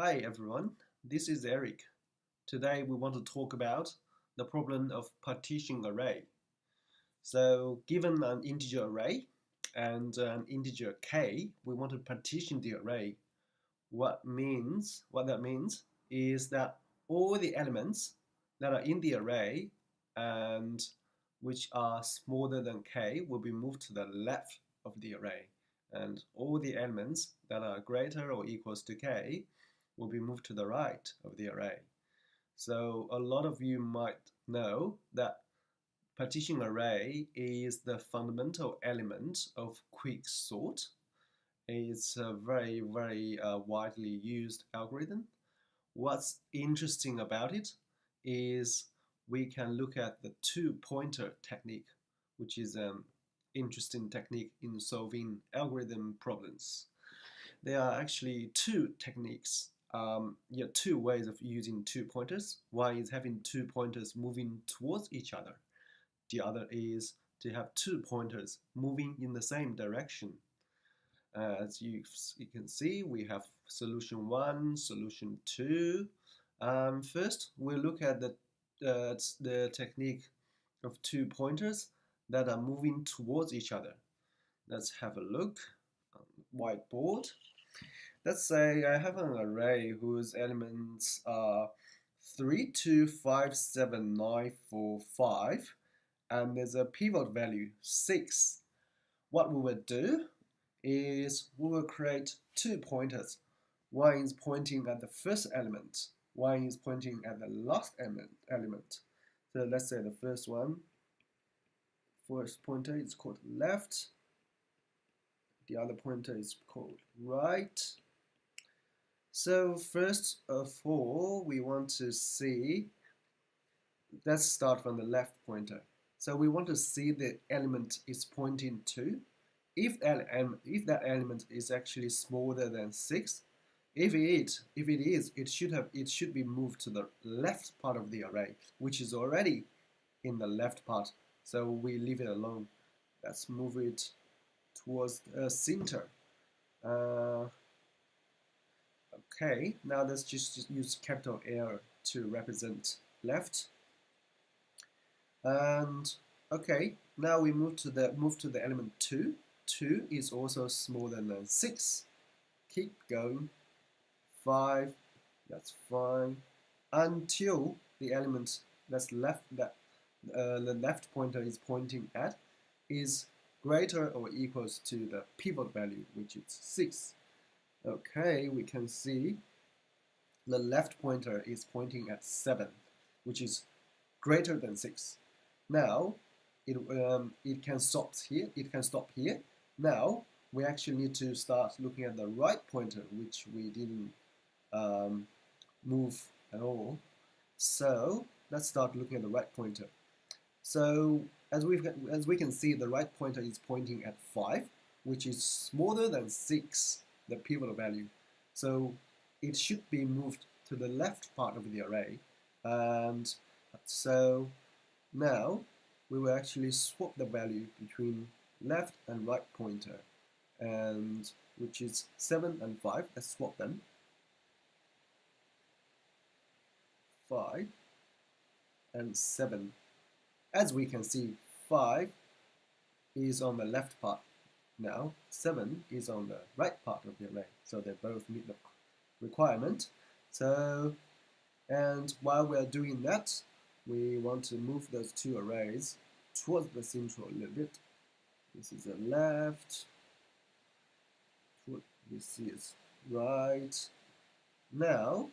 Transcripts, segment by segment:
Hi everyone, this is Eric. Today we want to talk about the problem of partition array. So given an integer array and an integer k, we want to partition the array. What that means is that all the elements that are in the array and which are smaller than k will be moved to the left of the array, and all the elements that are greater or equals to k will be moved to the right of the array. So a lot of you might know that partition array is the fundamental element of quicksort. It's a very widely used algorithm. What's interesting about it is we can look at the two-pointer technique, which is an interesting technique in solving algorithm problems. There are actually two techniques, two ways of using two pointers. One is having two pointers moving towards each other. The other is to have two pointers moving in the same direction. As you can see, we have solution 1, solution 2. First, we'll look at the technique of two pointers that are moving towards each other. Let's have a look on the whiteboard. Let's say I have an array whose elements are 3, 2, 5, 7, 9, 4, 5, and there's a pivot value 6. What we will do is we will create two pointers. One is pointing at the first element, one is pointing at the last element. So let's say the first pointer is called left, the other pointer is called right. So first of all, we want to see, let's start from the left pointer. So we want to see the element is pointing to. If that element is actually smaller than 6, if it is, it should be moved to the left part of the array, which is already in the left part. So we leave it alone. Let's move it towards the center. Okay, now let's just use capital L to represent left. And okay, now we move to the element 2. 2 is also smaller than 6. Keep going. 5, that's fine. Until the element that's left that the left pointer is pointing at is greater or equals to the pivot value, which is 6. Okay, we can see the left pointer is pointing at 7, which is greater than 6. Now, it can stop here. It can stop here. Now, we actually need to start looking at the right pointer, which we didn't move at all. So let's start looking at the right pointer. So as we can see, the right pointer is pointing at 5, which is smaller than 6, the pivot value. So it should be moved to the left part of the array. And so now we will actually swap the value between left and right pointer, and which is 7 and 5. Let's swap them. 5 and 7. As we can see, 5 is on the left part. Now 7 is on the right part of the array, so they both meet the requirement. So, and while we are doing that, we want to move those two arrays towards the center a little bit. This is the left, this is right. Now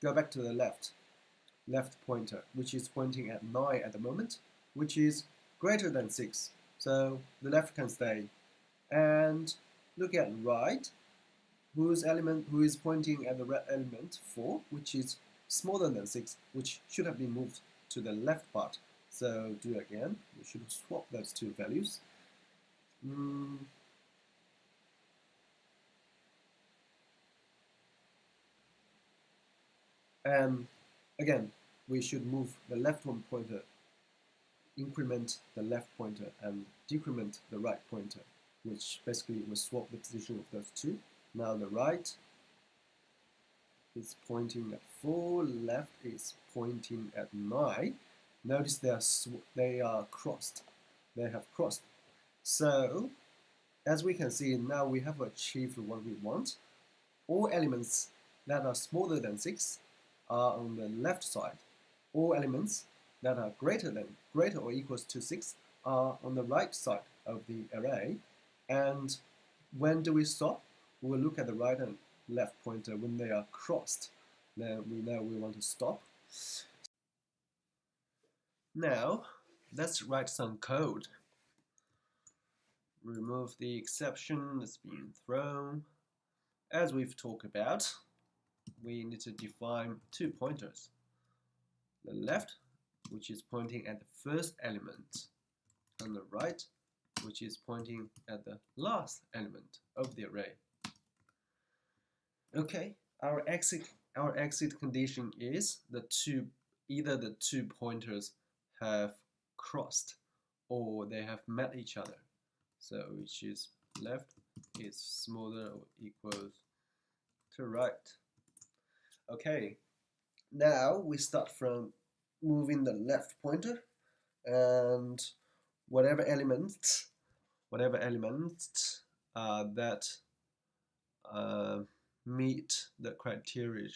go back to the left pointer, which is pointing at 9 at the moment, which is greater than 6. So the left can stay. And look at right, who is pointing at the red element 4, which is smaller than 6, which should have been moved to the left part. So do it again. We should swap those two values. And again, we should move the left one pointer, increment the left pointer, and decrement the right pointer, which basically will swap the position of those two. Now the right is pointing at 4, left is pointing at 9. Notice they are crossed. They have crossed. So, as we can see, now we have achieved what we want. All elements that are smaller than 6 are on the left side. All elements that are greater or equals to 6 are on the right side of the array. And when do we stop? We'll look at the right and left pointer when they are crossed. Then we know we want to stop. Now, let's write some code. Remove the exception that's being thrown. As we've talked about, we need to define 2 pointers. The left, which is pointing at the first element, and the right, which is pointing at the last element of the array. Okay, our exit condition is either the two pointers have crossed or they have met each other. So which is left is smaller or equals to right. Okay, now we start from moving the left pointer, and whatever element that meet the criteria,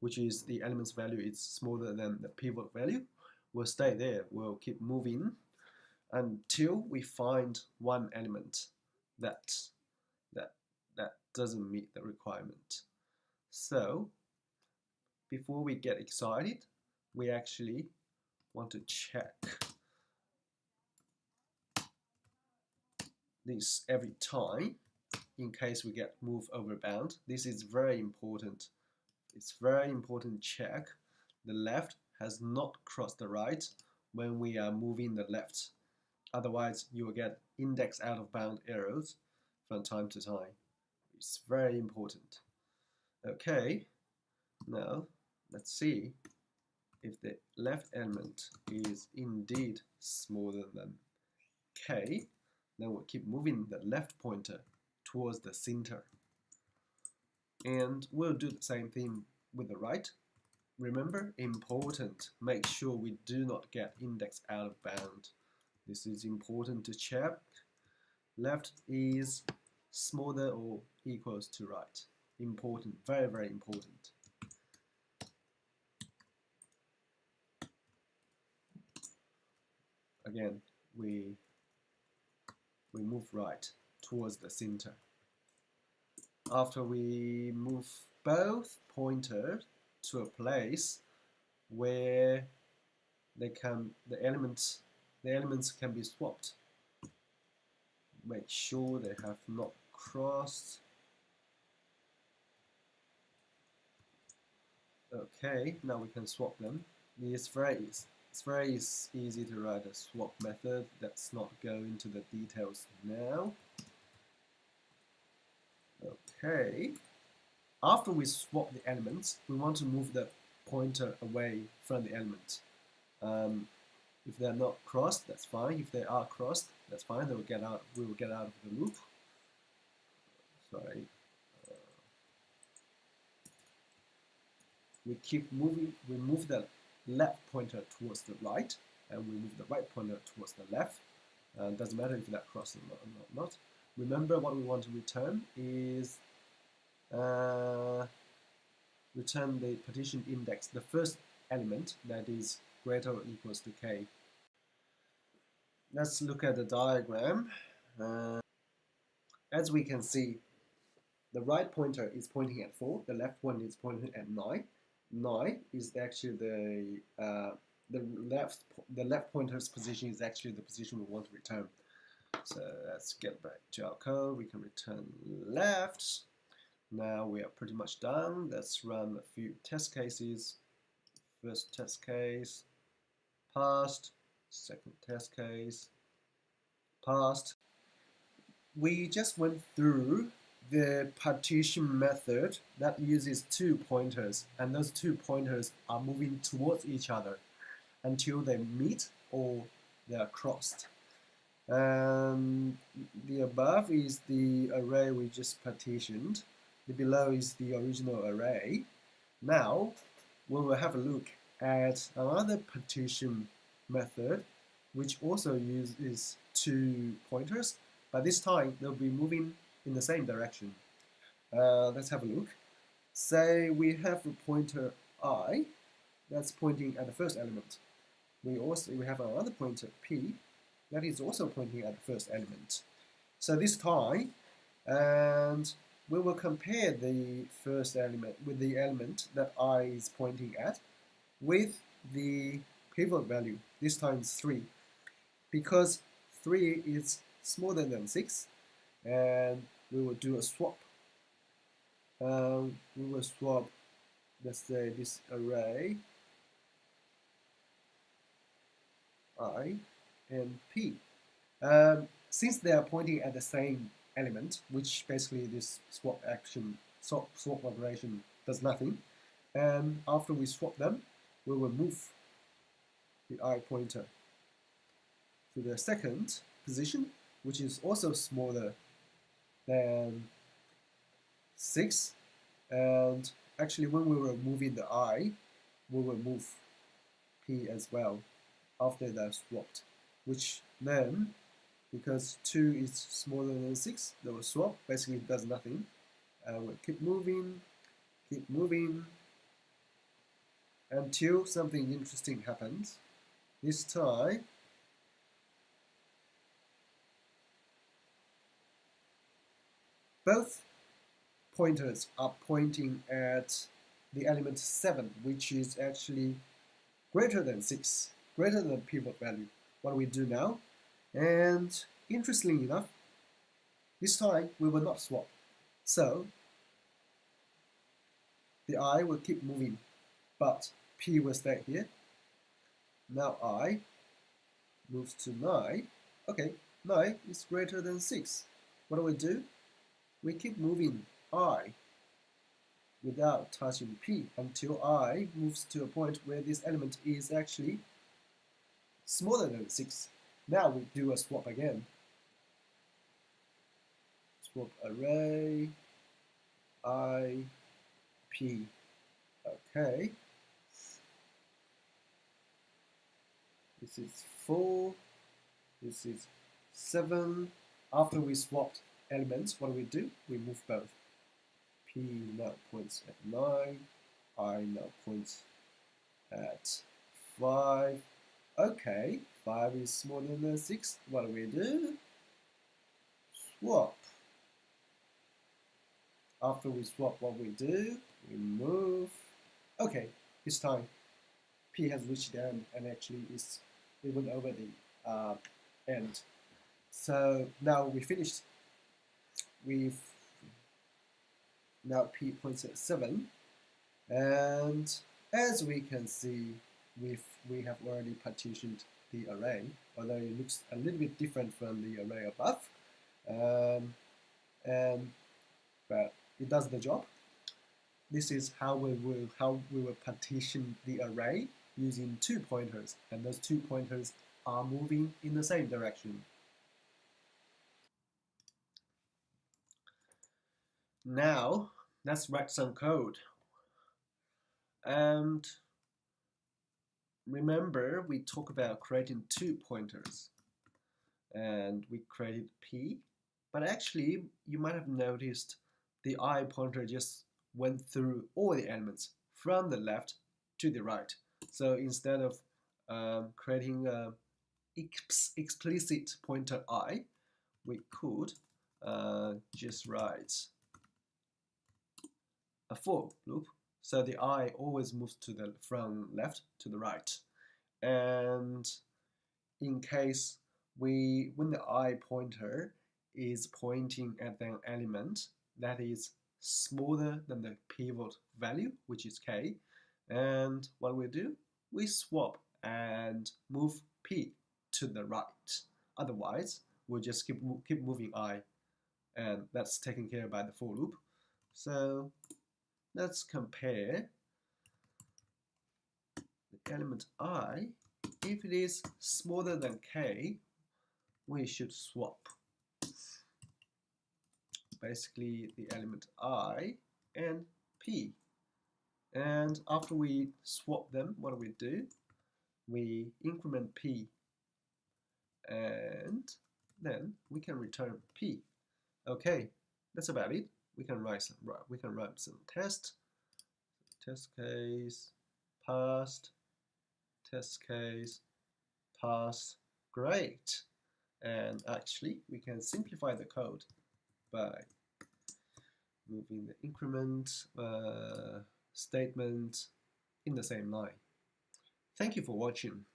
which is the element's value is smaller than the pivot value, will stay there. We'll keep moving until we find one element that doesn't meet the requirement. So before we get excited, we actually want to check this every time in case we get moved over bound. This is very important. It's very important to check the left has not crossed the right when we are moving the left. Otherwise, you will get index out of bound errors from time to time. It's very important. Okay, now let's see if the left element is indeed smaller than k. Then we'll keep moving the left pointer towards the center. And we'll do the same thing with the right. Remember, important, make sure we do not get index out of bound. This is important to check. Left is smaller or equals to right. Important, very, very important. Again, we move right towards the center. After we move both pointers to a place where the elements can be swapped. Make sure they have not crossed. Okay, now we can swap them. It's very easy to write a swap method. Let's not go into the details now. Okay, after we swap the elements, we want to move the pointer away from the element. If they're not crossed, that's fine. If they are crossed, that's fine. We will get out of the loop. Sorry. We keep moving. We move the left pointer towards the right, and we move the right pointer towards the left. Doesn't matter if that crosses or not. Remember, what we want to return is return the partition index, the first element that is greater or equals to k. Let's look at the diagram. As we can see, the right pointer is pointing at 4, the left one is pointing at 9. 9 is actually the left pointer's position is actually the position we want to return. So let's get back to our code. We can return left. Now we are pretty much done. Let's run a few test cases. First test case, passed. Second test case, passed. We just went through the partition method that uses 2 pointers, and those 2 pointers are moving towards each other until they meet or they are crossed. The above is the array we just partitioned. the below is the original array. Now we will have a look at another partition method which also uses 2 pointers, but this time they'll be moving in the same direction. Let's have a look. Say we have a pointer I that's pointing at the first element. We have another pointer P that is also pointing at the first element. So this time, and we will compare the first element with the element that I is pointing at with the pivot value. This time is 3, because 3 is smaller than 6, and we will do a swap. We will swap, let's say, this array I and P. Since they are pointing at the same element, which basically this swap operation does nothing, and after we swap them, we will move the I pointer to the second position, which is also smaller than 6, and actually when we were moving the I, we will move P as well after they're swapped, which then, because 2 is smaller than 6, they will swap, basically it does nothing. We'll keep moving until something interesting happens. This time, both pointers are pointing at the element 7, which is actually greater than 6, greater than the pivot value. What do we do now? And interestingly enough, this time we will not swap. So the I will keep moving, but P will stay here. Now I moves to 9. Okay, 9 is greater than 6. What do we do? We keep moving I without touching P until I moves to a point where this element is actually smaller than 6. Now we do a swap again. Swap array I P. Okay. This is 4. This is 7. After we swapped elements, what do? We move both. P now points at 9. I now points at 5. Okay, 5 is smaller than 6. What do? Swap. After we swap, what we do? We move. Okay, this time P has reached the end, and actually it went over the end. So now we finished. We've now P points at 7, and as we can see, we have already partitioned the array, although it looks a little bit different from the array above, but it does the job. This is how we will partition the array using 2 pointers, and those 2 pointers are moving in the same direction. Now let's write some code. And remember, we talked about creating 2 pointers, and we created P, but actually you might have noticed the I pointer just went through all the elements from the left to the right. So instead of creating an explicit pointer I, we could just write a for loop. So the I always moves from left to the right. And in case when the I pointer is pointing at an element that is smaller than the pivot value, which is k, and what we do, we swap and move P to the right. Otherwise, we'll just keep moving I, and that's taken care of by the for loop. So let's compare the element I. If it is smaller than k, we should swap basically the element I and P. And after we swap them, what do? We increment P, and then we can return P. Okay, that's about it. We can run some tests. Test case, passed. Test case, pass. Great. And actually, we can simplify the code by moving the increment statement in the same line. Thank you for watching.